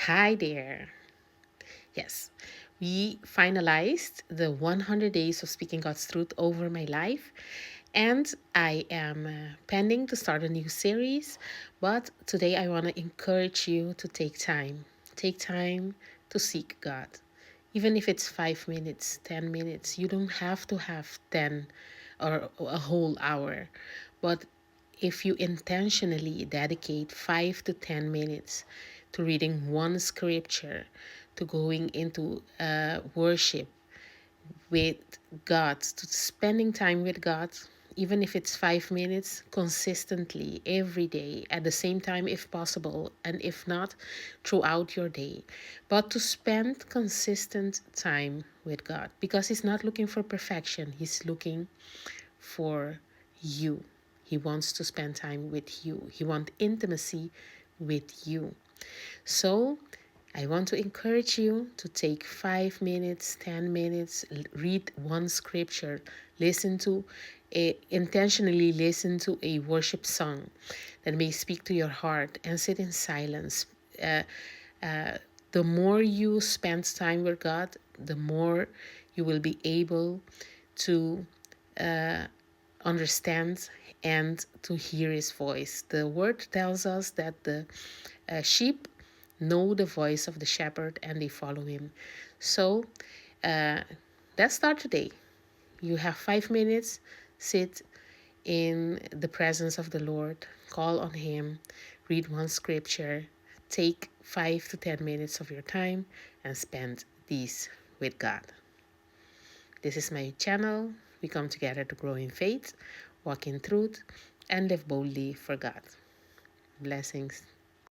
Hi there. Yes, we finalized the 100 days of speaking God's truth over my life, and I am pending to start a new series. But today I want to encourage you to take time. Take time to seek God. Even if it's 5 minutes, 10 minutes, you don't have to have 10 or a whole hour. But if you intentionally dedicate 5 to 10 minutes to reading one scripture, to going into worship with God, to spending time with God, even if it's 5 minutes, consistently every day, at the same time if possible, and if not, throughout your day. But to spend consistent time with God, because He's not looking for perfection, He's looking for you. He wants to spend time with you. He wants intimacy with you. So I want to encourage you to take 5 minutes, 10 minutes, read one scripture, intentionally listen to a worship song that may speak to your heart, and sit in silence. Uh, the more you spend time with God, the more you will be able to understand and to hear His voice. The word tells us that the sheep know the voice of the shepherd and they follow him. So let's start today. You have 5 minutes, sit in the presence of the Lord, call on Him, read one scripture, take 5 to 10 minutes of your time, and spend these with God. This is my channel. We come together to grow in faith, walk in truth, and live boldly for God. Blessings.